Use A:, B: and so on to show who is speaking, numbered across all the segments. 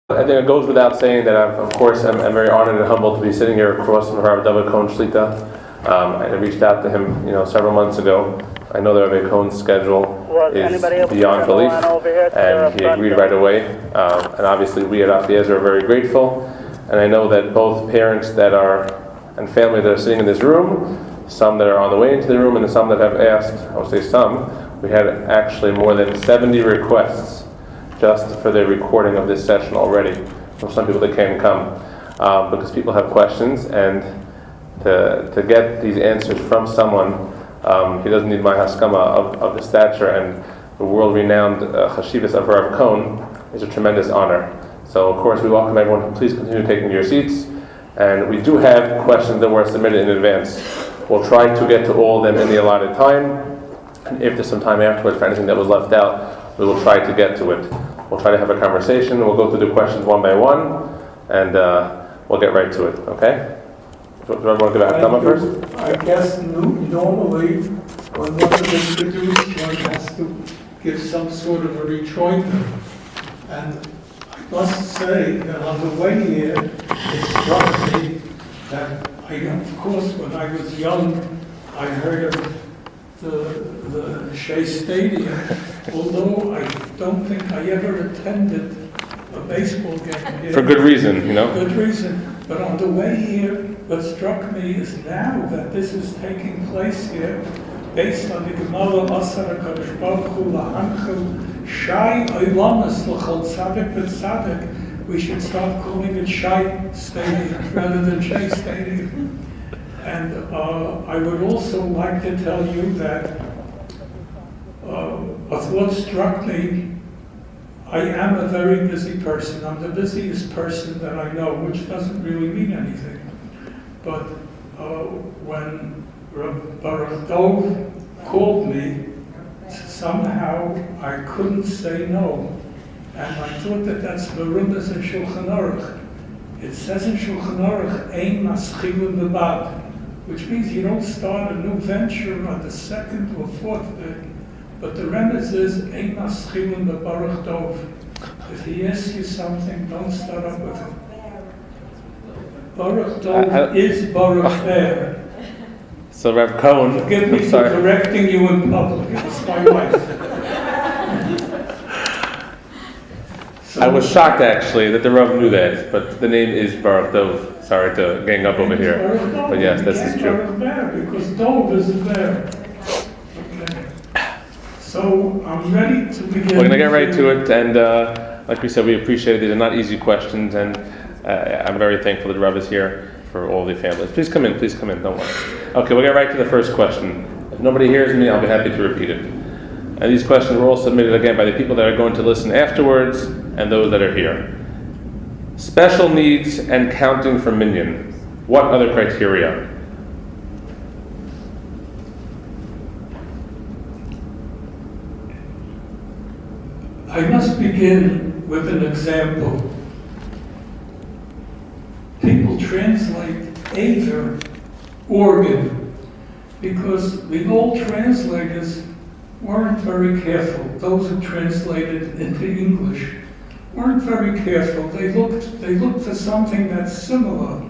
A: I think it goes without saying that of course I'm very honored and humbled to be sitting here across from Rabbi Dovid Cohen Shlita. I reached out to him, several months ago. I know that Rabbi Cohen's schedule is beyond belief, and he agreed right away. And obviously we at Achiezer are very grateful. And I know that both parents and family that are sitting in this room, some that are on the way into the room, and some that have asked, I would say some, we had actually more than 70 requests just for the recording of this session already from some people that can't come because people have questions, and to get these answers from someone, he doesn't need my haskama of the stature and the world-renowned chashivas of Rav Cohen is a tremendous honor. So of course we welcome everyone to please continue taking your seats, and we do have questions that were submitted in advance. We'll try to get to all of them in the allotted time, and if there's some time afterwards for anything that was left out, we will try to get to it. We'll try to have a conversation. We'll go through the questions one by one, and we'll get right to it. Okay? Do you want to give a hakdama first?
B: I guess normally when one is introduced, one has to give some sort of a rejoinder. And I must say that on the way here, it struck me that of course, when I was young, I heard of the Shea Stadium, although I don't think I ever attended a baseball game here.
A: For good reason,
B: Good reason. But on the way here, what struck me is now that this is taking place here, based on the Gemara Asar HaKadosh Baruch Hu Lahanchu Shai Oilamas L'chol Tzaddik B'Tzaddik, we should start calling it Shai Stadium rather than Shea Stadium. And I would also like to tell you that of what struck me, I am a very busy person. I'm the busiest person that I know, which doesn't really mean anything. But when Baruch Dov called me, somehow I couldn't say no. And I thought that's Merubas in Shulchan Aruch. It says in Shulchan Aruch, Ein Maschilin Bebad, which means you don't start a new venture on the second or fourth day. But the remez is, Ein Maschilin Bebaruch Dov. If he asks you something, don't start up with him. Baruch Dov is Baruch Ber.
A: So Rav Cohen,
B: forgive me for correcting you in public. It was my wife. So, I
A: was shocked actually that the Rav knew that, but the name is Baruch Dov. Sorry to gang up over here, but yes, this is true.
B: Because Dov is a bear. Okay. So I'm ready to begin.
A: We're going to get right to it, and like we said, we appreciate it. These are not easy questions, and I'm very thankful that Rav is here for all the families. Please come in, don't worry. Okay, we'll get right to the first question. If nobody hears me, I'll be happy to repeat it. And these questions were all submitted again by the people that are going to listen afterwards and those that are here. Special needs and counting for minyan. What other criteria?
B: I must begin with an example. People translate Aver, organ, because the old translators weren't very careful. Those who translated into English weren't very careful. They looked for something that's similar.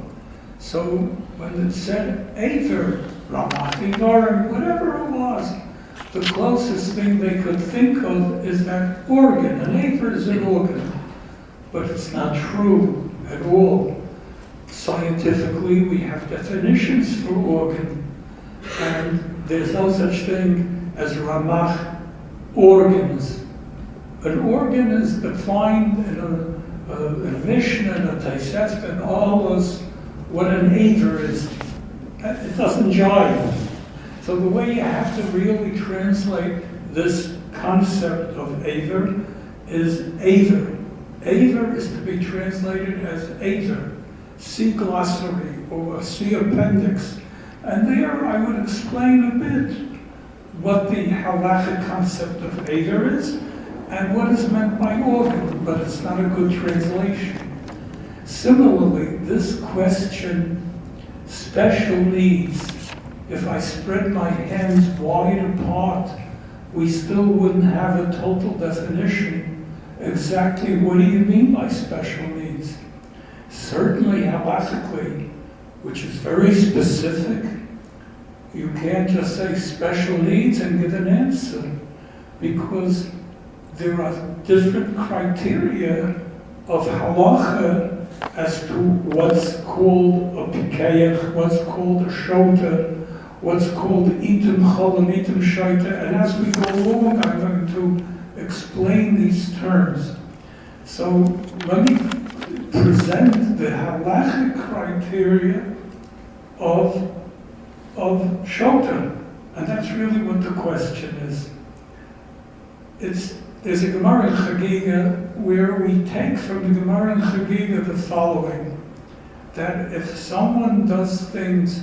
B: So when it said Aver, Ramati Varim, whatever it was, the closest thing they could think of is that organ. An Aver is an organ. But it's not true at all. Scientifically, we have definitions for organ. And there's no such thing as Ramach organs. An organ is defined in a Mishnah, in a Tosefta, and all those, what an Aver is. It doesn't jive. So the way you have to really translate this concept of Aver is Aver. Aver is to be translated as Aver. See glossary or see appendix. And there I would explain a bit what the Halacha concept of Aver is and what is meant by organ, but it's not a good translation. Similarly, this question, special needs, if I spread my hands wide apart, we still wouldn't have a total definition exactly what do you mean by special needs. Certainly halachically, which is very specific, you can't just say special needs and get an answer, because there are different criteria of halacha as to what's called a pikeach, what's called a shota, what's called itim cholam, itim shota, and as we go along, I'm going to explain these terms. So let me present the halachic criteria of shota, and that's really what the question is. There's a Gemara in Chagiga where we take from the Gemara in Chagiga the following, that if someone does things,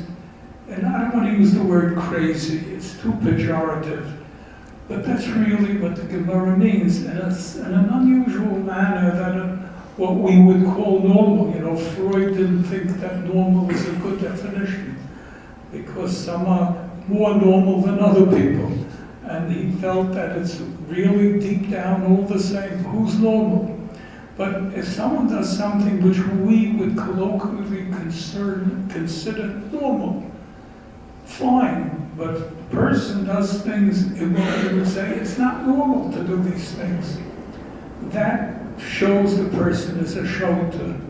B: and I don't want to use the word crazy, it's too pejorative, but that's really what the Gemara means, and it's in an unusual manner that what we would call normal. You know, Freud didn't think that normal is a good definition, because some are more normal than other people. And he felt that it's really deep down all the same, who's normal? But if someone does something which we would colloquially consider normal, fine. But the person does things in what we would say it's not normal to do these things. That shows the person is a shota.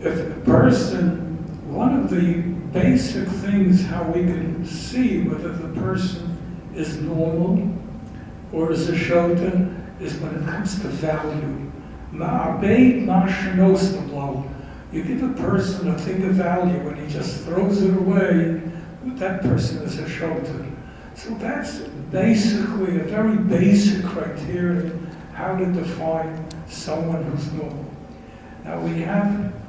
B: If the person, one of the basic things how we can see whether the person is normal or is a shota is when it comes to value. You give a person a thing of value and he just throws it away, that person is a shota. So that's basically a very basic criteria how to define someone who's normal. Now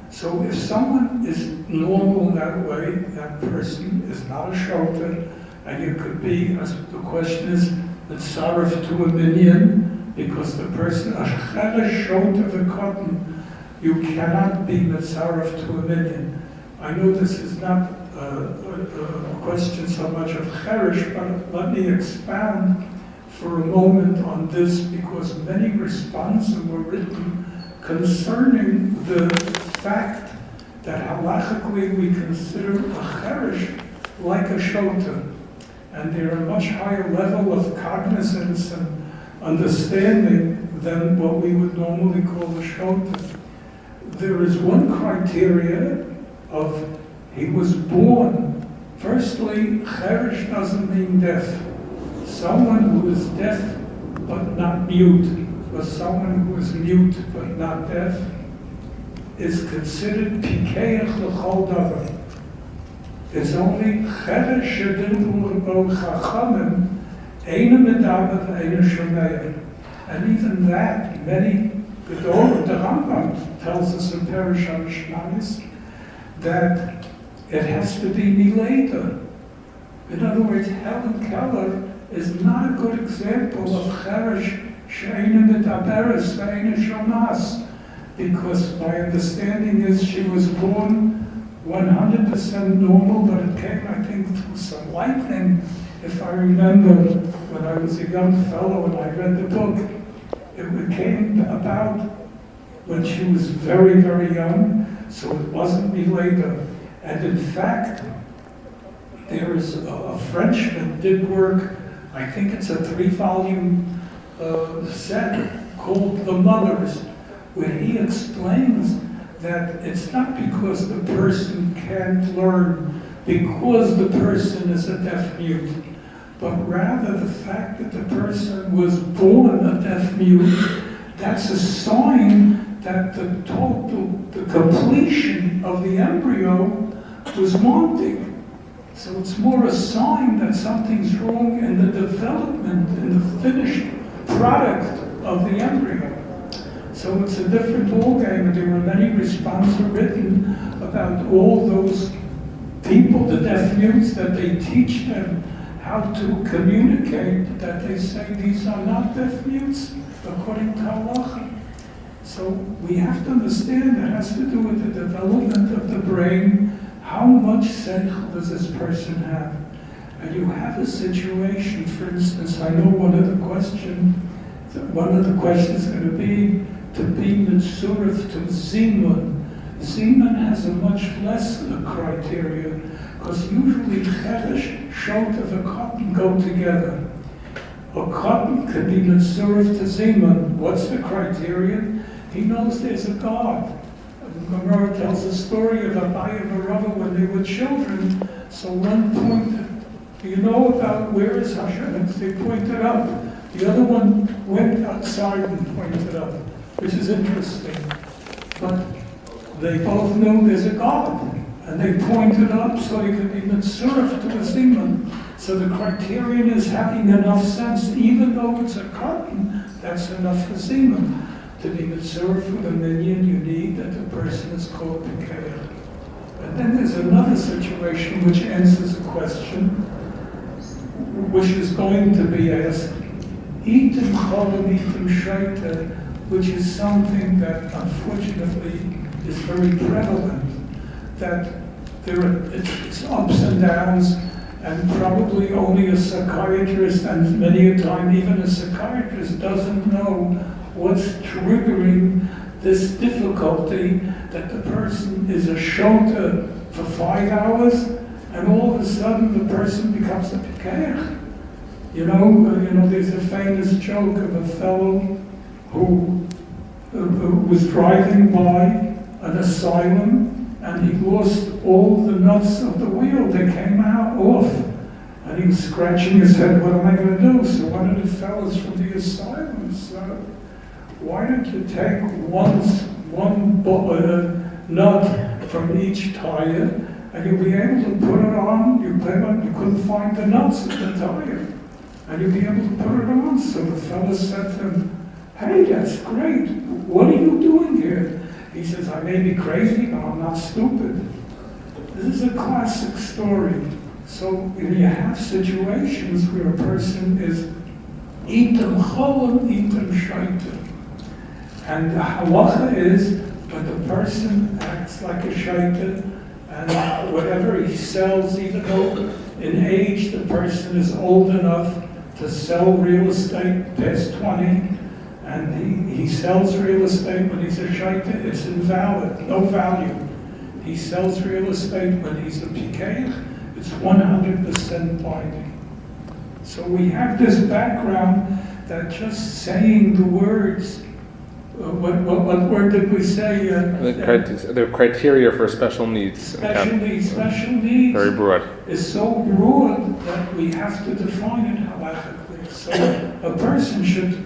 B: so if someone is normal that way, that person is not a shota, and you could be, as the question is, mitzaref to a minyan, because the person, a shota v'katan, you cannot be mitzaref to a minyan. I know this is not a question so much of cherish, but let me expound for a moment on this, because many responses were written concerning the fact that halachically we consider a cherish like a shota. And they're a much higher level of cognizance and understanding than what we would normally call a shota. There is one criteria of he was born. Firstly, cherish doesn't mean deaf. Someone who is deaf but not mute, or someone who is mute but not deaf, is considered pikeach l'chol davar. It's only cheresh shedilhu l'bo chachamim, eina medaber v'eina shomeya. And even that, many Gedolim, the Rambam tells us in Perish HaMishmanis that it has to be mileda. In other words, Helen Keller is not a good example of cheresh she'eina medaberes v'eina shomas, because my understanding is she was born 100% normal, but it came, I think, through some lightning. If I remember, when I was a young fellow and I read the book, it came about when she was very, very young, so it wasn't me later. And in fact, there is a Frenchman did work, I think it's a 3-volume set called The Mothers, where he explains that it's not because the person can't learn, because the person is a deaf mute, but rather the fact that the person was born a deaf mute, that's a sign that the completion of the embryo was wanting. So it's more a sign that something's wrong in the development, in the finished product of the embryo. So it's a different ballgame, and there were many responses written about all those people, the deaf mutes, that they teach them how to communicate, that they say these are not deaf mutes, according to Halacha. So we have to understand that has to do with the development of the brain. How much seichel does this person have? And you have a situation, for instance, I know one of the questions going to be mitzurif to Zimun. Zimun has a much less criteria, because usually chedesh, shot of a cotton go together. A cotton can be mitzurif to Zimun. What's the criterion? He knows there's a God. The Gemara tells the story of Abai and Rava when they were children. So one pointed, do you know about where is Hashem? And they pointed up. The other one went outside and pointed up, which is interesting. But they both know there's a God. And they pointed up so he could be mitzurif to a Zimun. So the criterion is having enough sense, even though it's a cotton, that's enough for Zimun. To be mitzurif with a minion, you need that the person is called Pekeh. And then there's another situation which answers a question, which is going to be asked, Itim cholam, itim shaita, which is something that unfortunately is very prevalent, that it's ups and downs, and probably only a psychiatrist, and many a time even a psychiatrist doesn't know what's triggering this difficulty that the person is a shota for 5 hours, and all of a sudden the person becomes a pikeach. You know, there's a famous joke of a fellow who was driving by an asylum, and he lost all the nuts of the wheel. They came out off, and he was scratching his head. What am I going to do? So one of the fellows from the asylum said, why don't you take one nut from each tire, and you'll be able to put it on. You couldn't find the nuts in the tire, and you'll be able to put it on. So the fellow said to him, hey, that's great. What are you doing here? He says, I may be crazy, but I'm not stupid. This is a classic story. So you have situations where a person is item cholam, item shaita. And the halacha is, but the person acts like a shaita, and whatever he sells, even though in age the person is old enough to sell real estate past 20, and he sells real estate when he's a shaita, it's invalid, no value. He sells real estate when he's a pikeach, it's 100% binding. So we have this background that just saying the words, what word did we say?
A: The criteria for special needs.
B: Special needs
A: very broad.
B: Is so broad that we have to define it halachically. So a person should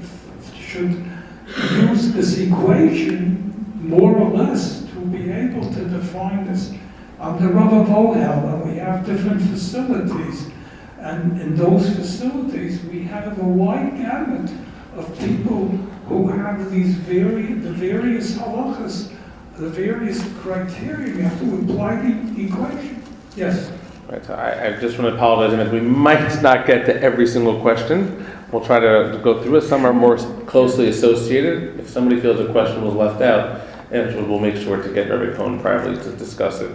B: use this equation more or less to be able to define this. I'm the Rav of Ohel, and we have different facilities. And in those facilities, we have a wide gamut of people who have these various halachas, the various criteria. We have to apply the equation. Yes?
A: Right, so I just want to apologize, and we might not get to every single question. We'll try to go through it. Some are more closely associated. If somebody feels a question was left out, and we'll make sure to get Rabbi Cohen privately to discuss it.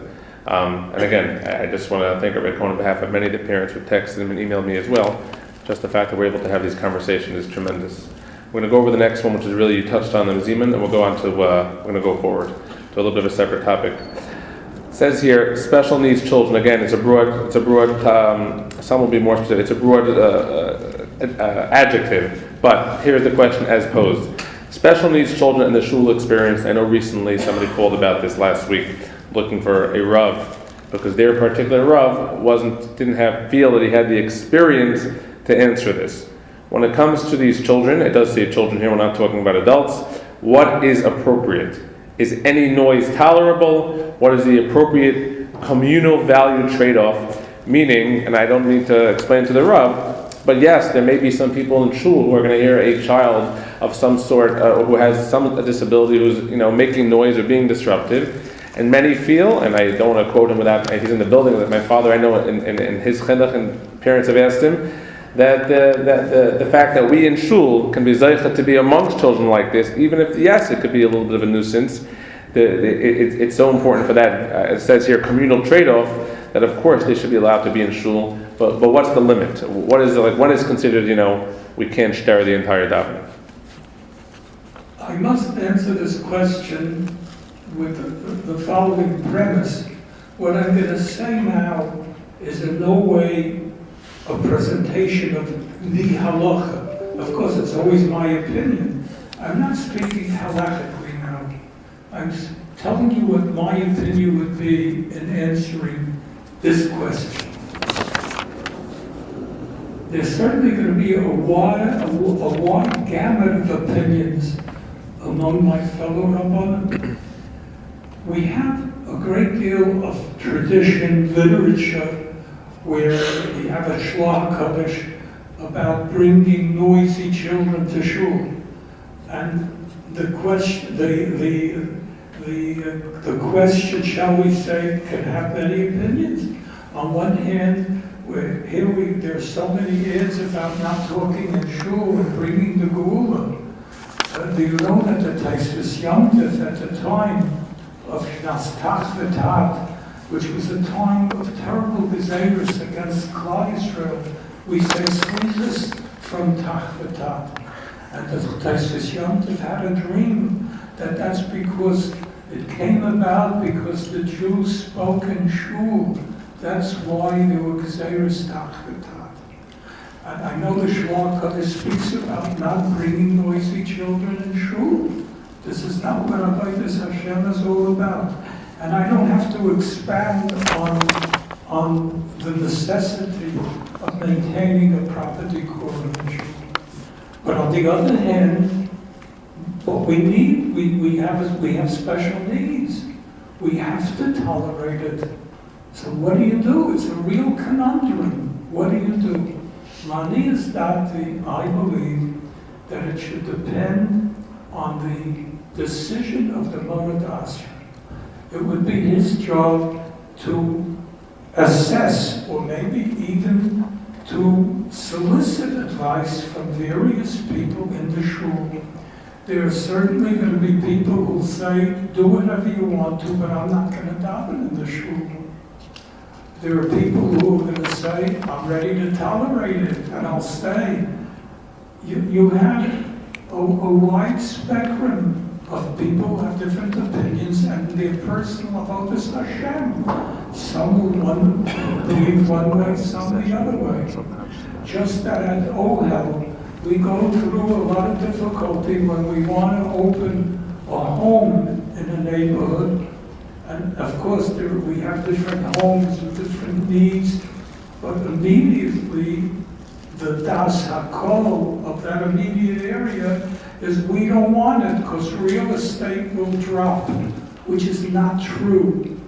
A: And again, I just want to thank Rabbi Cohen on behalf of many of the parents who texted him and emailed me as well. Just the fact that we're able to have these conversations is tremendous. We're going to go over the next one, which is really, you touched on the Zimun, and we'll go on to, we're going to go forward to a little bit of a separate topic. It says here, special needs children. Again, it's a broad, some will be more specific, it's a broad adjective, but here's the question as posed. Special needs children in the shul experience. I know recently somebody called about this last week, looking for a Rav, because their particular Rav didn't feel that he had the experience to answer this. When it comes to these children, it does say children here, we're not talking about adults, what is appropriate? Is any noise tolerable? What is the appropriate communal value trade-off? Meaning, and I don't need to explain to the Rav, but yes, there may be some people in shul who are going to hear a child of some sort who has some disability who's making noise or being disruptive. And many feel, and I don't want to quote him without, he's in the building, that my father, I know in his chinuch, and parents have asked him, that the fact that we in shul can be zeicha to be amongst children like this, even if, yes, it could be a little bit of a nuisance, it's so important for that. It says here, communal trade-off, that of course they should be allowed to be in shul, but what's the limit? What is considered, we can't share the entire davening?
B: I must answer this question with the following premise. What I'm going to say now is in no way a presentation of the halacha. Of course, it's always my opinion. I'm not speaking halachically now. I'm telling you what my opinion would be in answering this question. There's certainly going to be a wide gamut of opinions among my fellow Rabbanim. We have a great deal of tradition, literature, where we have a Shloach Kodesh about bringing noisy children to shul. And the question, shall we say, can have many opinions. On one hand, there's so many ads about not talking in shul and bringing the geula. Do you know that the Taisus Yomtiv at the time of Shnas Tach V'Tat, which was a time of terrible gezeirus against Klal Yisrael, we say sleepless from Tach V'Tat. And the Taisus Yomtiv had a dream that that's because it came about because the Jews spoke in shul. That's why there were gezeirus Tach V'Tat. And I know the Shloach Kodesh speaks about not bringing noisy children in shul. This is not what Avodas Hashem is all about. And I don't have to expand on the necessity of maintaining a proper decorum in shul. But on the other hand, what we need, we have special needs. We have to tolerate it. So what do you do? It's a real conundrum. What do you do? Mani is dati, I believe that it should depend on the decision of the Moed Asher. It would be his job to assess, or maybe even to solicit advice from various people in the shul. There are certainly going to be people who will say, do whatever you want to, but I'm not going to daven in the shul. There are people who are going to say, I'm ready to tolerate it, and I'll stay. You have a wide spectrum of people who have different opinions and their personal avodas Hashem. Some will believe one way, some the other way. Just that at Ohel, we go through a lot of difficulty when we want to open a home in a neighborhood. And of course, we have different homes with different needs, but immediately the das hakol of that immediate area is we don't want it because real estate will drop, which is not true.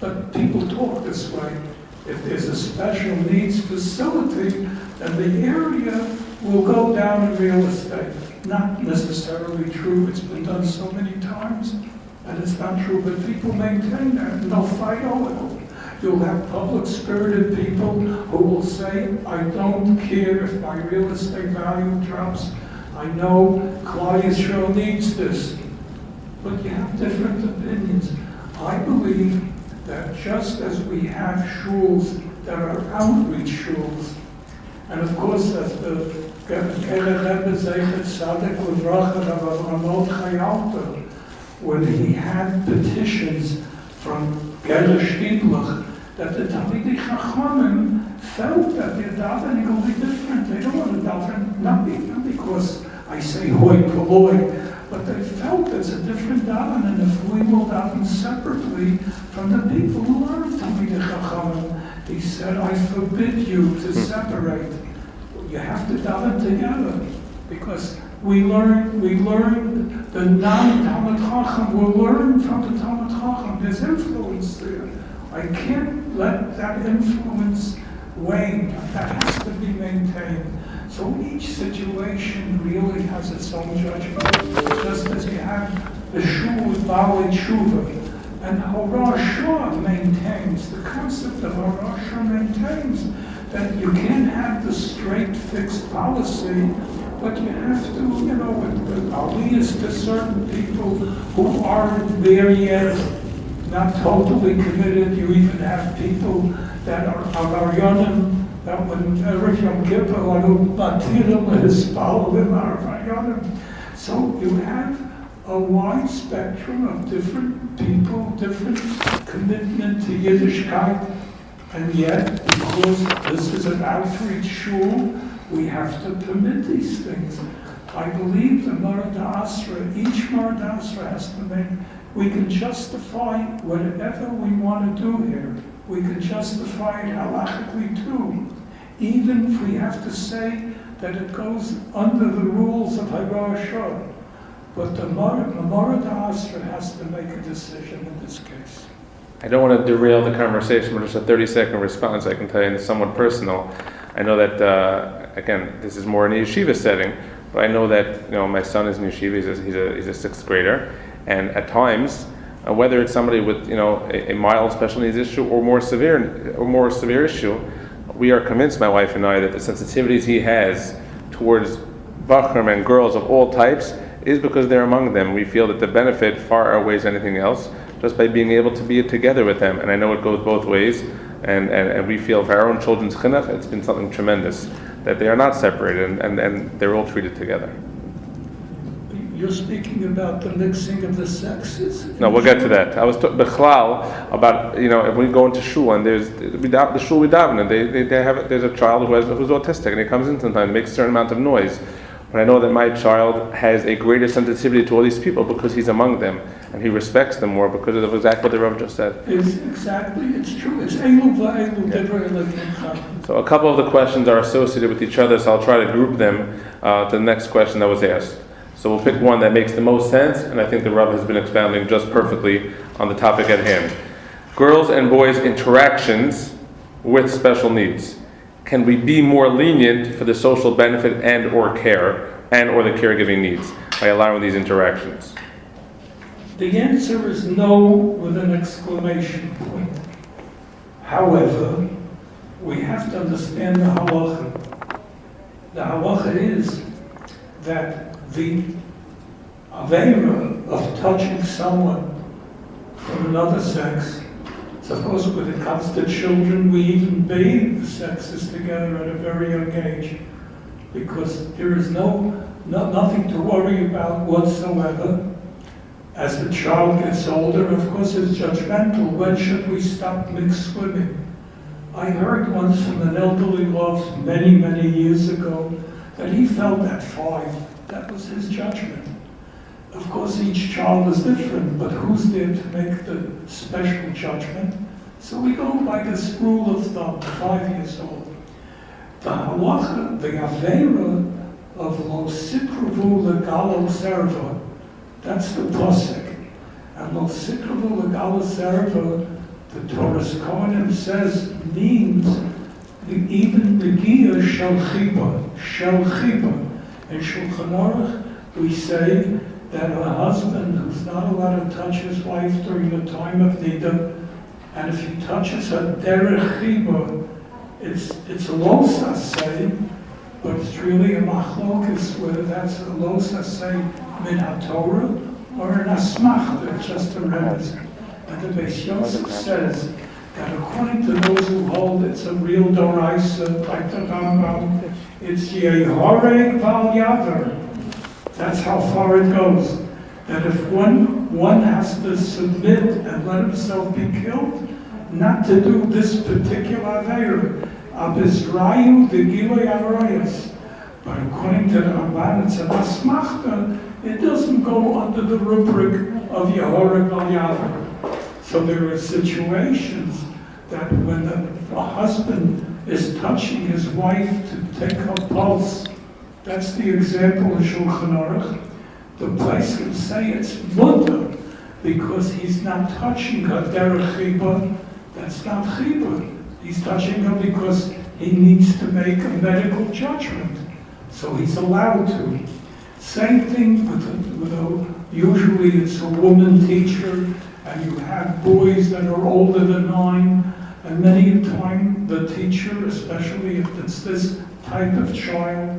B: But people talk this way. If there's a special needs facility, then the area will go down in real estate. Not necessarily true. It's been done so many times. And it's not true, but people maintain that, and they'll fight over it. You'll have public-spirited people who will say, I don't care if my real estate value drops. I know Klal Yisrael needs this. But you have different opinions. I believe that just as we have shuls that are outreach shuls, and of course, as the Rebbe Zeichet Tzaddik Livracha of Ramot Chayalta, when he had petitions from Gerler Shtiblach, that the Talmidei Chachamim felt that their davening will be different. They don't want to daven, not because I say hoi polloi, but they felt it's a different davening if we will daven separately from the people who are Talmidei Chachamim. He said, I forbid you to separate. You have to daven together, because we learn the non-Talmud Chacham will learn from the Talmud Chacham. There's influence there. I can't let that influence wane. That has to be maintained. So each situation really has its own judgment. Just as you have the shul with Baalei Tshuva, and Halacha maintains, the concept of Halacha maintains that you can't have the straight fixed policy, but you have to, with aliyahs to certain people who aren't there yet, not totally committed. You even have people that are avaryonim, that when Erev Yom Kippur, anu batirim lehispal v'im avaryonim. So you have a wide spectrum of different people, different commitment to Yiddishkeit, and yet, because this is an outreach shul, we have to permit these things. I believe the Morad Asra, each Morad Asra has to make, we can justify whatever we want to do here. We can justify it halachically too. Even if we have to say that it goes under the rules of Harashah. But the Morad Asra has to make a decision in this case.
A: I don't want to derail the conversation, but just a 30-second response I can tell you, and it's somewhat personal. I know that, again, this is more in a yeshiva setting, but I know that my son is in yeshiva, he's a sixth grader, and at times, whether it's somebody with a mild special needs issue or more severe issue, we are convinced, my wife and I, that the sensitivities he has towards bachrim and girls of all types is because they're among them. We feel that the benefit far outweighs anything else just by being able to be together with them. And I know it goes both ways. And we feel for our own children's chinuch, it's been something tremendous, that they are not separated and they're all treated together.
B: You're speaking about the mixing of the sexes?
A: No, we'll get to that. I was talking about, if we go into shul and there's the shul we daven, and there's a child who's autistic and he comes in sometimes, makes a certain amount of noise. But I know that my child has a greater sensitivity to all these people because he's among them, and he respects them more because of exactly what the Rav just said.
B: It's true. It's elu va'elu devrei Elokim.
A: So a couple of the questions are associated with each other, so I'll try to group them to the next question that was asked. So we'll pick one that makes the most sense, and I think the Rav has been expounding just perfectly on the topic at hand. Girls and boys' interactions with special needs. Can we be more lenient for the social benefit and or the caregiving needs by allowing these interactions?
B: The answer is no with an exclamation point. However, we have to understand the halacha. The halacha is that the avera of touching someone from another sex, so of course when it comes to children, we even bathe the sexes together at a very young age, because there is nothing to worry about whatsoever. As the child gets older, of course it's judgmental. When should we stop mixed swimming? I heard once from an elderly love many, many years ago that he felt at 5. That was his judgment. Of course, each child is different, but who's there to make the special judgment? So we go by this rule of thumb, 5 years old. The halacha, the avera of lo sikravu legalo serva, that's the pasuk. And lo sikravu legalo serva, the Torah's Cohen says, means even the gia shel chiba. In Shulchan Aruch, we say that a husband who's not allowed to touch his wife during the time of nida, and if he touches her derech chiba, it's a lo saseh, but it's really a machlokas, whether that's a lo saseh min haTorah or an asmachta, just a remez. And the Beis Yosef says that according to those who hold it's a real doraisa, like the Rambam, it's yehoreg val yaver. That's how far it goes. That if one has to submit and let himself be killed, not to do this particular aveira, abizrayu the giloi aroyas. But according to the Ramban, it's an asmachta. It doesn't go under the rubric of yehoreg val yaver. So there are situations that when the husband is touching his wife to take her pulse, that's the example of Shulchan Aruch. The place can say it's mutter because he's not touching her derech chiba. That's not chiba. He's touching her because he needs to make a medical judgment. So he's allowed to. Same thing with usually it's a woman teacher, and you have boys that are older than 9, and many a time the teacher, especially if it's this type of child,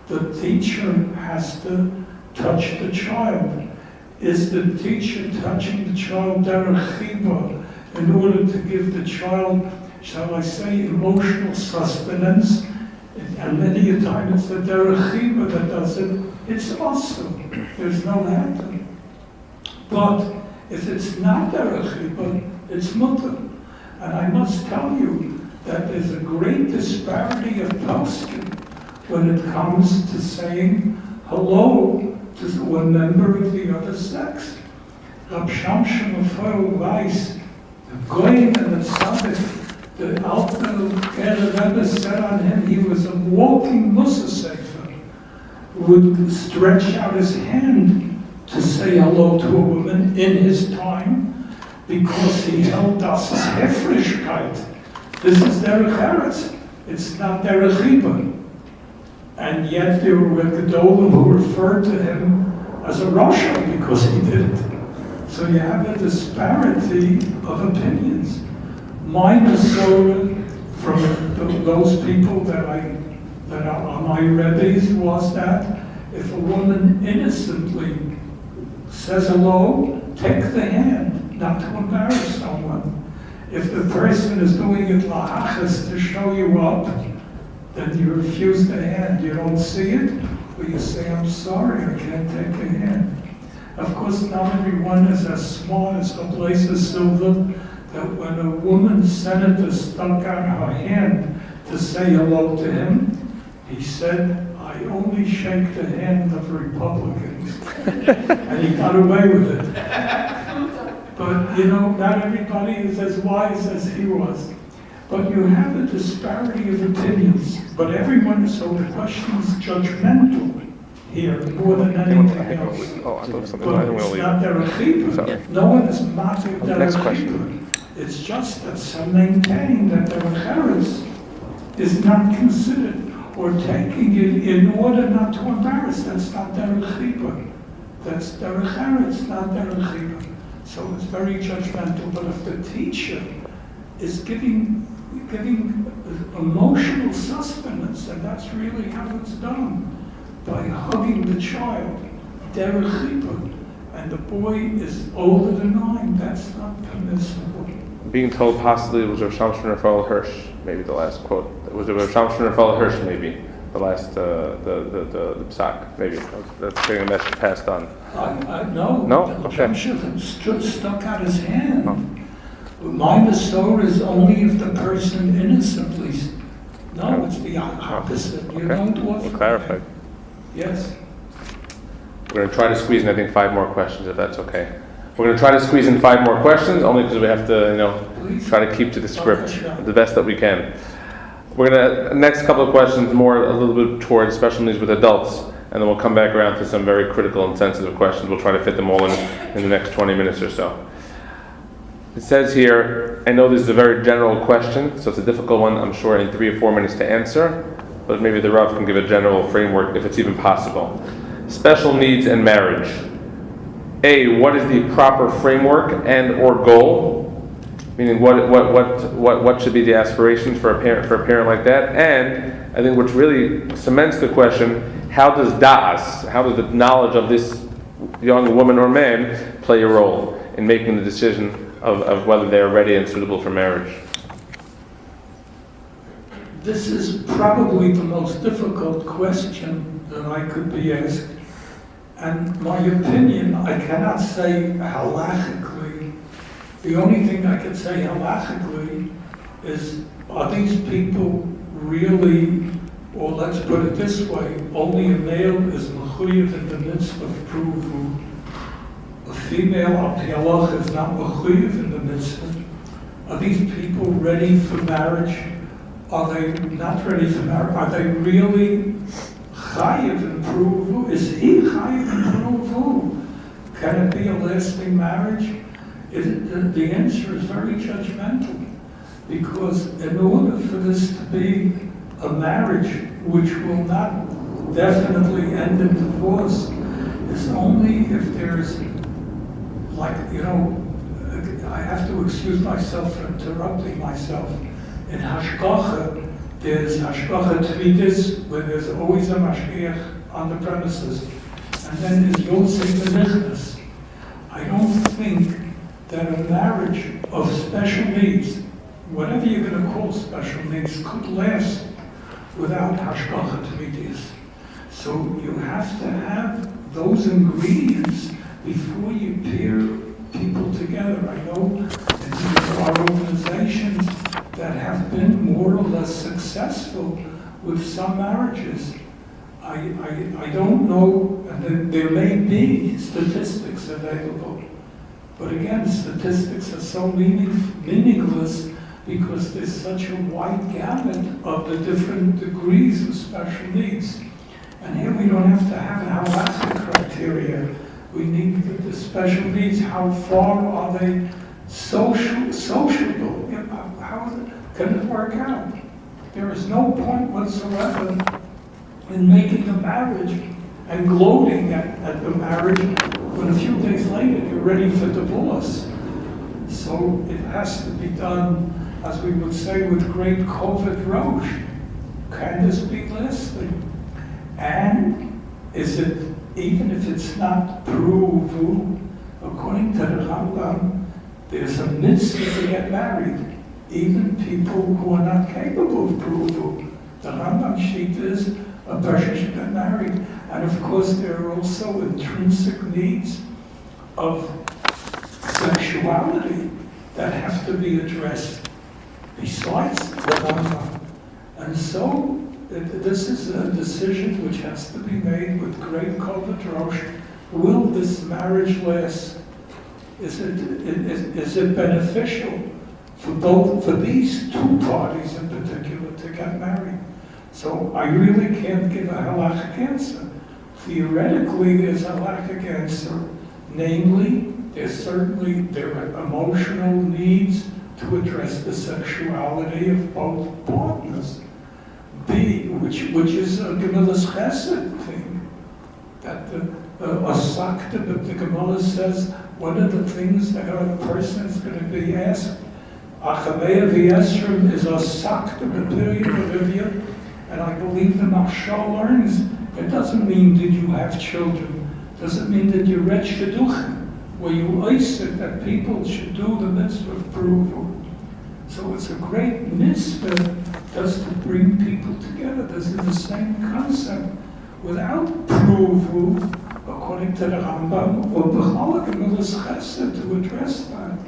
B: the teacher has to touch the child. Is the teacher touching the child derech chiba in order to give the child, shall I say, emotional sustenance? And many a time it's the derech chiba that does it. It's awesome. There's no happen. But if it's not derech chipah, it's mutter. And I must tell you that there's a great disparity of poskim when it comes to saying hello to a member of the other sex. Rab Shamshon Raphael Weiss, the Cohen and the Tzaddik, the Alter Rebbe said on him, he was a walking Mussar Sefer, who would stretch out his hand to say hello to a woman in his time, because he held das Hefrishkeit. This is derech eretz. It's not derech chipah. And yet there were Gedolim who referred to him as a Rasha because he did it. So you have a disparity of opinions. My Masorah from those people that are my rebbes was that if a woman innocently says hello, take the hand, not to embarrass someone. If the person is doing it lahachas to show you up, then you refuse the hand. You don't see it, but you say, I'm sorry, I can't take a hand. Of course, not everyone is as smart as Ablaza Silva, that when a woman senator stuck out her hand to say hello to him, he said, I only shake the hand of Republicans. And he got away with it. But, not everybody is as wise as he was. But you have a disparity of opinions. But everyone, so the question is judgmental here more than anything else. But it's not derech chipah. No one is matir derech chipah. It's just that some maintain that derech eretz is not considered, or taking it in order not to embarrass. That's not derech chipah. That's derech eretz, not derech chipah. So it's very judgmental. But if the teacher is giving emotional sustenance, and that's really how it's done, by hugging the child, derech chipah, and the boy is older than 9, that's not permissible.
A: Being told possibly it was Rav Shamshon Raphael Hirsch, maybe the last quote. It was Rav Shamshon Raphael Hirsch, maybe the last the psak, maybe that's getting a message passed on. No. Okay.
B: Stuck out his hand. No. My Masorah is only if the person innocently. No, it's the opposite. You don't offer.
A: We'll clarify.
B: Yes.
A: We're going to try to squeeze in, I think, 5 more questions, if that's okay. We're going to try to squeeze in 5 more questions, only because we have to, try to keep to the script the best that we can. We're going to, next couple of questions, a little bit towards special needs with adults, and then we'll come back around to some very critical and sensitive questions. We'll try to fit them all in the next 20 minutes or so. It says here, I know this is a very general question, so it's a difficult one, I'm sure, in 3 or 4 minutes to answer, but maybe the Rav can give a general framework if it's even possible. Special needs and marriage. A, what is the proper framework and or goal? Meaning what should be the aspirations for a parent like that? And I think which really cements the question, how does the knowledge of this young woman or man play a role in making the decision of whether they are ready and suitable for marriage?
B: This is probably the most difficult question that I could be asked. And my opinion, I cannot say halachically. The only thing I could say halachically is, are these people really, or let's put it this way, only a male is mechuyev in the mitzvah of pruvu. A female, al pi halacha, is not mechuyev in the mitzvah. Are these people ready for marriage? Are they not ready for marriage? Are they really chayiv in pruvu? Is he chayiv in pruvu? Can it be a lasting marriage? The answer is very judgmental, because in order for this to be a marriage which will not definitely end in divorce, is only if there's, I have to excuse myself for interrupting myself. In hashgacha, there's hashgacha tvidis, where there's always a mashgiach on the premises, and then there's yotzei b'nichnas. I don't think that a marriage of special needs, whatever you're going to call special needs, could last without hashgacha tvidis. So you have to have those ingredients before you pair people together. I know that there are organizations that have been more or less successful with some marriages. I don't know, and there may be statistics available, but again, statistics are so meaningless because there's such a wide gamut of the different degrees of special needs. And here we don't have to have an Halacha criteria. We need the special needs. How far are they sociable? How can it work out? There is no point whatsoever in making a marriage and gloating at the marriage when a few days later you're ready for divorce. So it has to be done, as we would say, with great Covid Rosh. Can this be listed? And is it, even if it's not pruvu, according to the Rambam, there's a mitzvah to get married, even people who are not capable of pruvu. The Rambam sheet is a person should get married. And of course there are also intrinsic needs of sexuality that have to be addressed besides the Rambam. And so this is a decision which has to be made with great Kovod Rosh. Will this marriage last? Is it beneficial for these two parties in particular to get married? So I really can't give a halachic answer. Theoretically, there's a halachic answer. Namely, there are emotional needs to address the sexuality of both partners. B, which is a Gemara's chesed thing, that the Gemara says one of the things that a person is going to be asked, Achaveya v'yesrim is a sakta b'pirya, and I believe the Machshal learns, it doesn't mean did you have children, it doesn't mean that you read shidduchim, where you ice it that people should do the mitzvah of pruvu. So it's a great mitzvah just to bring people together. This is the same concept. Without pruvu, according to the Rambam, or b'chalak Gemara's chesed to address that.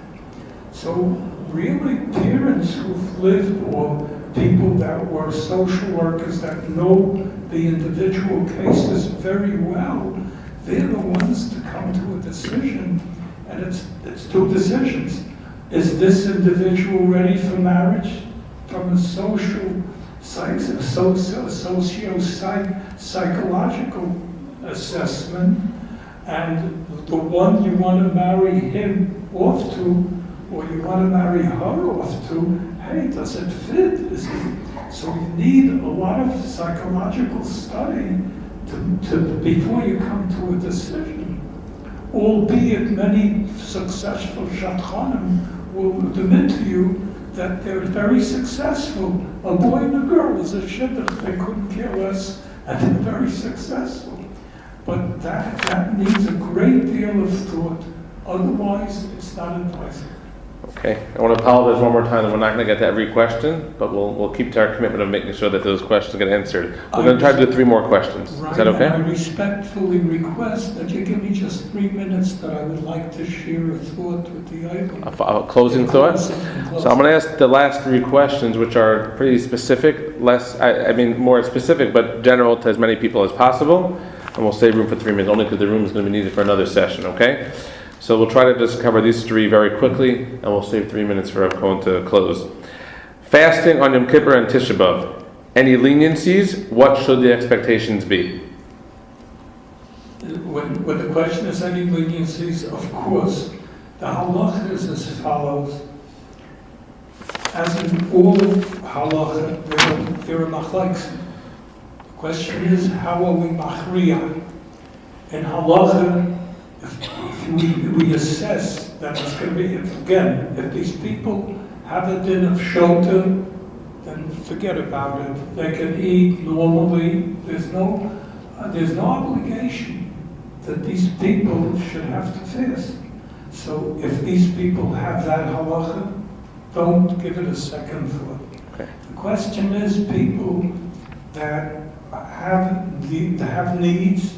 B: So really parents who've lived, or people that were social workers that know the individual cases very well, they're the ones to come to a decision. And it's two decisions. Is this individual ready for marriage from a socio-psychological assessment, and the one you want to marry him off to, or you want to marry her off to, hey, does it fit? So you need a lot of psychological study to before you come to a decision. Albeit many successful shadchanim will admit to you that they're very successful. A boy and a girl is a shidduch, they couldn't care less, and they're very successful. But that needs a great deal of thought. Otherwise, it's not advisable.
A: Okay, I want to apologize one more time that we're not going to get to every question, but we'll keep to our commitment of making sure that those questions get answered. We're going to try to do 3 more questions.
B: Right,
A: is that okay?
B: I respectfully request that you give me just 3 minutes that I would like to share a thought with the audience.
A: A closing thought? So I'm going to ask the last 3 questions, which are pretty specific, more specific, but general to as many people as possible. And we'll save room for 3 minutes, only because the room is going to be needed for another session, okay? So we'll try to just cover these 3 very quickly, and we'll save 3 minutes for Cohen to close. Fasting on Yom Kippur and Tisha B'Av. Any leniencies? What should the expectations be?
B: When the question is any leniencies, of course, the halacha is as follows. As in all halacha, there are machlokes. The question is, how are we machriya? In halacha, if we assess that it's going to be, if these people have a din of shelter, then forget about it. They can eat normally. There's no obligation that these people should have to fast. So if these people have that halacha, don't give it a second thought.
A: Okay.
B: The question is people that have needs,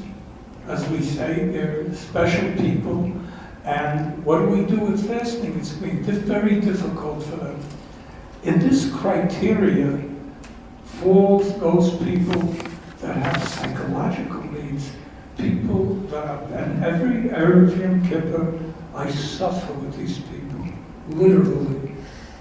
B: as we say, they're special people. And what do we do with fasting? It's been very difficult for them. In this criteria falls those people that have psychological needs, people that have, and every Erev Yom Kippur, I suffer with these people, literally.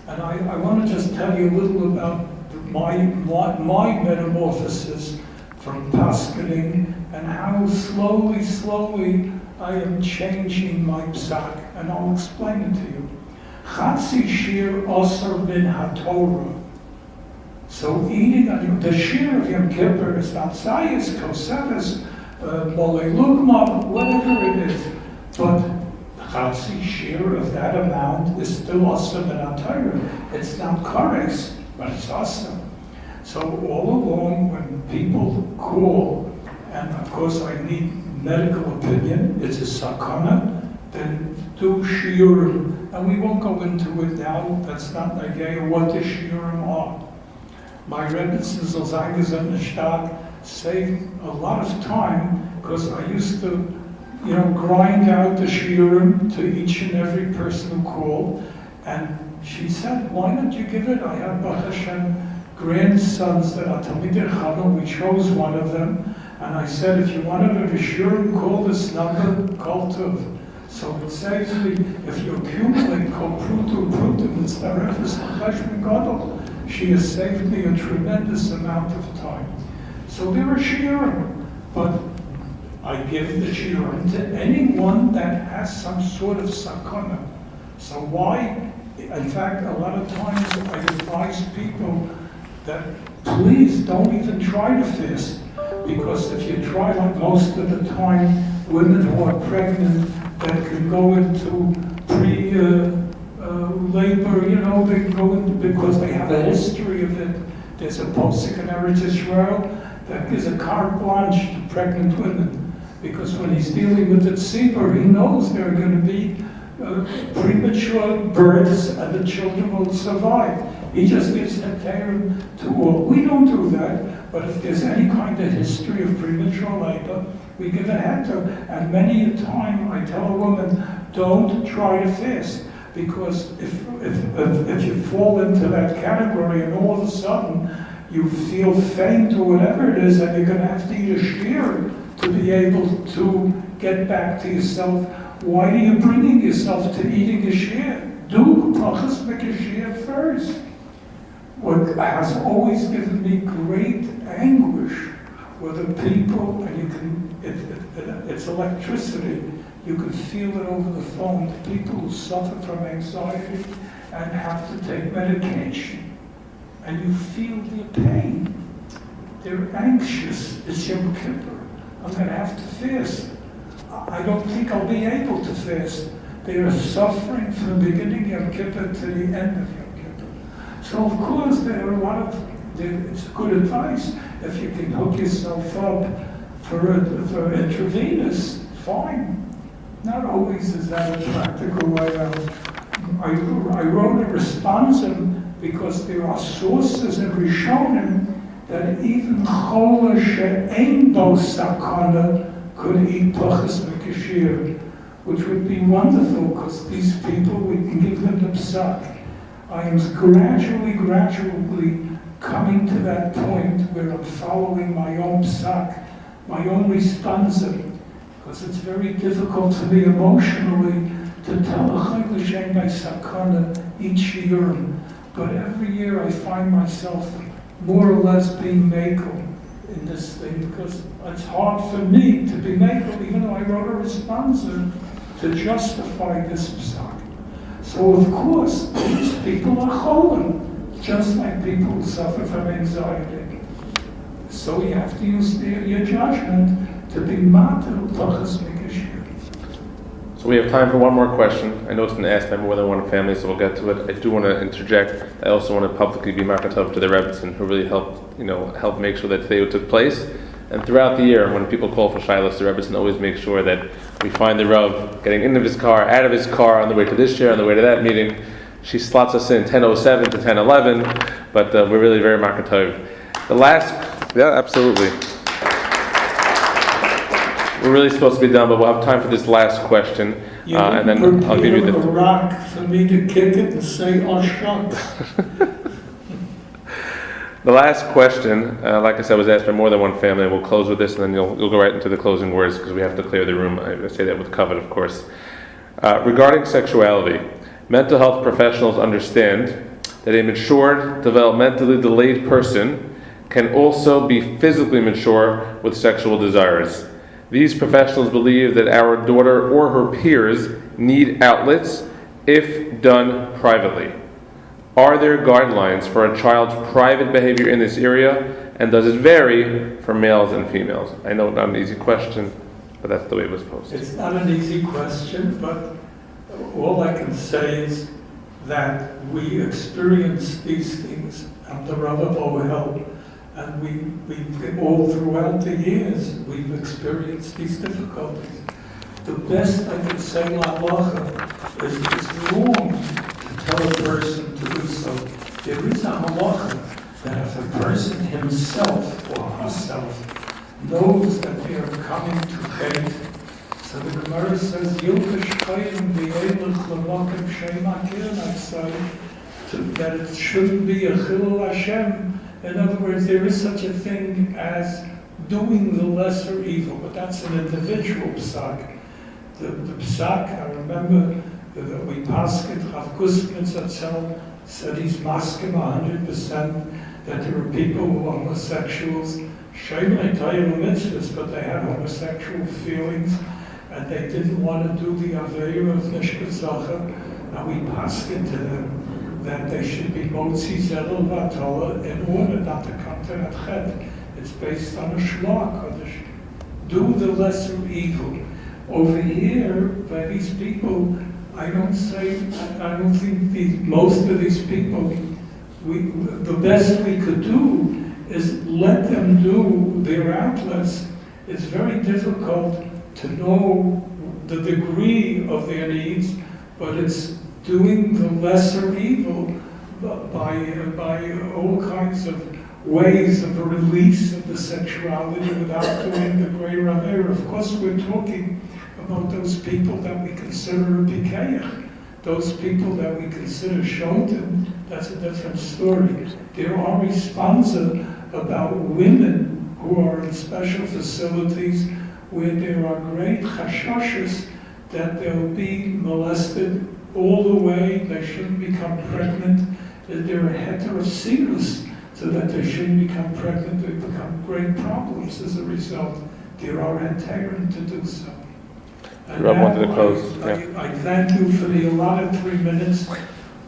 B: And I want to just tell you a little about my metamorphosis from paskening and how slowly I am changing my psak, and I'll explain it to you. Chatzi shir osar bin haTorah. So eating, the shir of Yom Kippur is Vatzayis, Koseves, Molei Lugma, whatever it is. But Chatzi shir of that amount is still osar bin haTorah. It's not Kares, but it's osar. So all along, when people call, and of course I need medical opinion, it's a sakana, then do shiurim. And we won't go into it now, that's not nagay what the shiurim are. My Rebbetzin Zalzangezan Nishtag saved a lot of time, because I used to, grind out the shiurim to each and every person who called. And she said, why don't you give it? I have Baruch Hashem grandsons that are Talmidei Chacham, we chose one of them. And I said, if you wanted a shiurim, call this number, call Tov. So it saves me, if you accumulate kol prutum, it's the reference to Cheshbon Gadol. She has saved me a tremendous amount of time. So there are shiurim, but I give the shiurim to anyone that has some sort of sakana. So why? In fact, a lot of times I advise people that please don't even try to fast, because if you try, like most of the time, women who are pregnant that can go into labor, they can go into, because they have a history of it. There's a posuk in Eretz Israel that gives a carte blanche to pregnant women, because when he's dealing with the tzibur, he knows there are going to be premature births and the children will survive. He just gives heterim to all. We don't do that, but if there's any kind of history of premature labor, we give a heter. And many a time I tell a woman, don't try to fast, because if you fall into that category and all of a sudden you feel faint or whatever it is, and you're going to have to eat a shear to be able to get back to yourself, why are you bringing yourself to eating a shear? Do brachas mikashir first. What has always given me great anguish were the people, and it's electricity. You can feel it over the phone. The people who suffer from anxiety and have to take medication, and you feel their pain. They're anxious. It's Yom Kippur. I'm going to have to fast. I don't think I'll be able to fast. They are suffering from the beginning of Yom Kippur to the end of Yom Kippur. So of course there are a lot of, it's good advice. If you can hook yourself up for intravenous, fine. Not always is that a practical way out. I wrote a responsum because there are sources in Rishonim that even Chola she'ein bo sakana could eat pachas mikashir, which would be wonderful, because these people, we can give them the psak. I am gradually coming to that point where I'm following my own psak, my own responsum, because it's very difficult for me emotionally to tell a chayil l'shem by sakana each year. But every year I find myself more or less being makel in this thing, because it's hard for me to be makel, even though I wrote a responsa to justify this psak. So of course, these people are cholim, just like people who suffer from anxiety. So you have to use your judgment to be matel tachas mikashir.
A: So we have time for one more question. I know it's been asked by more than one family, so we'll get to it. I do want to interject. I also want to publicly be makatov to the Rebbetzin, who really helped make sure that today took place. And throughout the year, when people call for shilas, the Rebbetzin always makes sure that we find the Rav getting into his car, out of his car, on the way to this share, on the way to that meeting. She slots us in 10:07 to 10:11, but we're really very makatov. The last, yeah, absolutely. we're really supposed to be done, but we'll have time for this last question, and then I'll give you
B: a
A: the...
B: rock for me to kick it and say, oh, shucks.
A: The last question, like I said, was asked by more than one family. We'll close with this, and then you'll go right into the closing words, because we have to clear the room. I say that with covet, of course. Regarding sexuality, mental health professionals understand that a mature, developmentally delayed person can also be physically mature with sexual desires. These professionals believe that our daughter or her peers need outlets if done privately. Are there guidelines for a child's private behavior in this area, and does it vary for males and females? I know it's not an easy question, but that's the way it was posted.
B: It's not an easy question, but all I can say is that we experience these things under Rav help, and we all throughout the years we've experienced these difficulties. The best I can say, Halacha, is it's wrong to tell a person to do so. There is a Halacha that if a person himself or herself knows that they are coming to faith, so the Gemara says, Yilkash Chayim v'yelech l'makim she'ma kirnaksai, that it shouldn't be a chilul Hashem. In other words, there is such a thing as doing the lesser evil, but that's an individual psak. The psak, I remember that we pasket, Rav Gusknitz Atzel said he's maskim 100% that there are people who are homosexuals, Sheimei Tayim mitzvahs, but they had homosexual feelings, and they didn't want to do the Aveira of Nishkat Zacha, and we pasket to them that they should be Motzi Zedel Vatola in order not to come to that chet. It's based on a Shloah Kodesh. Do the lesser evil. Over here, by these people, I don't think most of these people, the best we could do is let them do their outlets. It's very difficult to know the degree of their needs, but it's doing the lesser evil by all kinds of ways of a release of the sexuality without doing the greater avera. Of course, we're talking about those people that we consider a pikeach, those people that we consider shoten. That's a different story. There are responsa about women who are in special facilities where there are great chashashes that they'll be molested all the way, they shouldn't become pregnant, they're a heterocetus, so that they shouldn't become pregnant, they become great problems as a result. There are heteron to do so. And
A: Rob wanted to close.
B: I thank you for the allotted 3 minutes,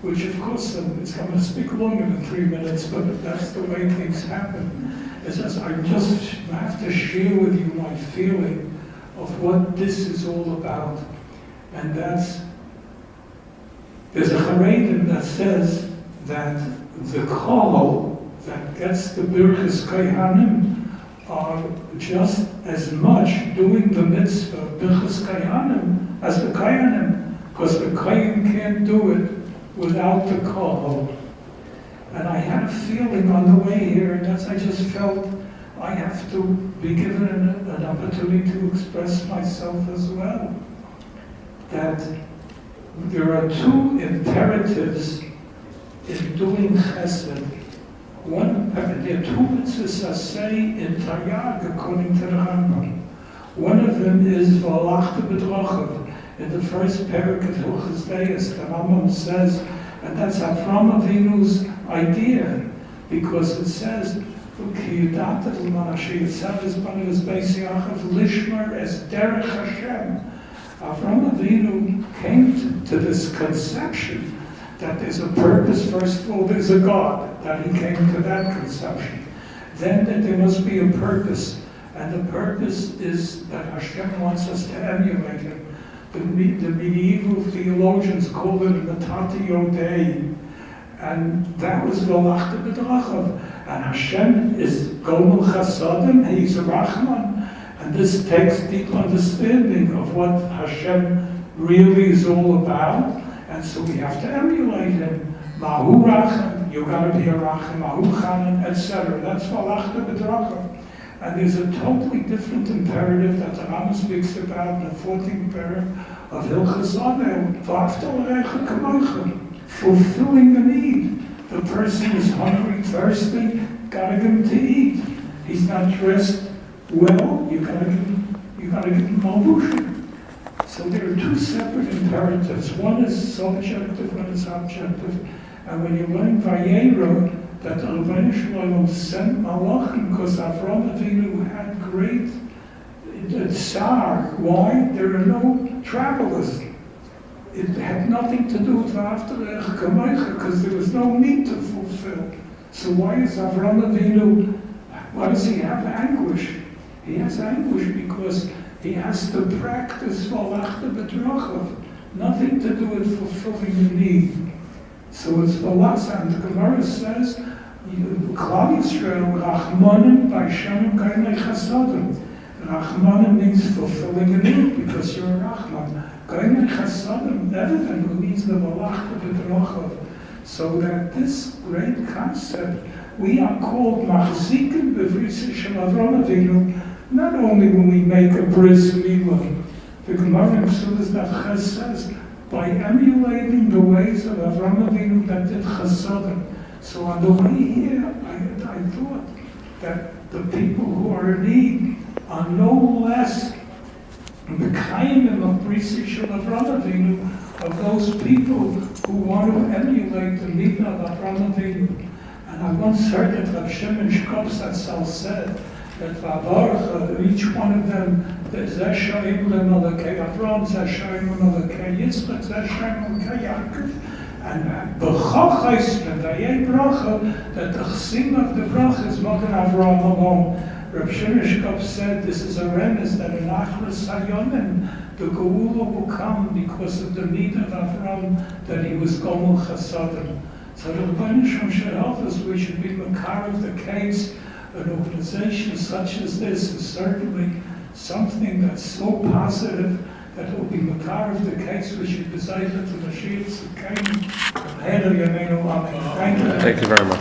B: which of course it's going to speak longer than 3 minutes, but that's the way things happen. It's just, I just have to share with you my feeling of what this is all about. And there's a Charedim that says that the call that gets the Birchas Kohanim are just as much doing the mitzvah Birchas Kohanim as the Kohanim, because the Kohen can't do it without the call. And I had a feeling on the way here, and I just felt I have to be given an opportunity to express myself as well. That there are two imperatives in doing chesed. One, there are two mitzvahs say in Taryag according to the Rambam. One of them is v'alachta b'drachav. In the first parak of Hilchos Deis, the Rambam says, and that's Avram Avinu's idea, because it says, lishmer es derech Hashem. Avram Avinu came to this conception that there's a purpose. First of all, there's a God, that he came to that conception. Then that there must be a purpose, and the purpose is that Hashem wants us to emulate him. The medieval theologians called it a Matati Yodei, and that was V'alachta b'drachav. And Hashem is Gomel Chasadim, he's a Rahman, and this takes deep understanding of what Hashem really is all about, and so we have to emulate him. Mahu Rachem, you got to be a Rachem, Mahu Chanan, etc. That's V'alachta b'drachav. And there's a totally different imperative that the Rambam speaks about in the 14th paragraph of Hilchos Adel, V'aftal L'recha Kamocha, fulfilling the need. The person is hungry, thirsty, gotta give him to eat. He's not dressed well, you gotta give him malbushim. So there are two separate imperatives. One is subjective, one is objective. And when you learn Vayera, that the Rebbeinu Shalom sent Malachim because Avraham Avinu had great tsar. Why? There are no travelers. It had nothing to do with V'aftal Kamocha because there was no need to fulfill. So why is Avraham Avinu, why does he have anguish? He has anguish because he has to practice Valachta B'Drachav. Nothing to do with fulfilling the need. So it's Valasa, and the Gemara says, Klal Yisrael, Rachmanim, Baishanim, Kainei Chasadim. Rachmanim means fulfilling a need because you're a Rachman. Kainei Chasadim, everything who needs the Valachta B'Drachav. So that this great concept, we are called Machzikim B'Vrisa Shel Avraham Avinu, not only when we make a bris milah. The Gemara in Sudas Nafches says, by emulating the ways of Avraham Avinu that did chasadim. So on the way here, I thought that the people who are in need are no less the kind of Brisa Shel Avraham Avinu, of those people who want to emulate the milah of Avraham Avinu. And I once heard that Rav Shimon Shkop Zatzal said that each one of them, Zeshaim Lemalakei Avram, Zeshaim Lemalakei Yitzchak, Zeshaim Lemalakei Yaakov, and B'chochais Medayei Bracha, that the chsim of the bracha is Magen Avram alone. Reb Shimon Shkop said this is a remez that in Achras Hayonim, the Geula will come because of the need of Avram that he was Gomel Chasadim. So the Rebbeinu Shalom should help us. We should be makar of the case. An organization such as this is certainly something that's so positive that it will be makar of the case. We should desire to Mashiach Tzidkenu. Thank you.
A: Thank you very much.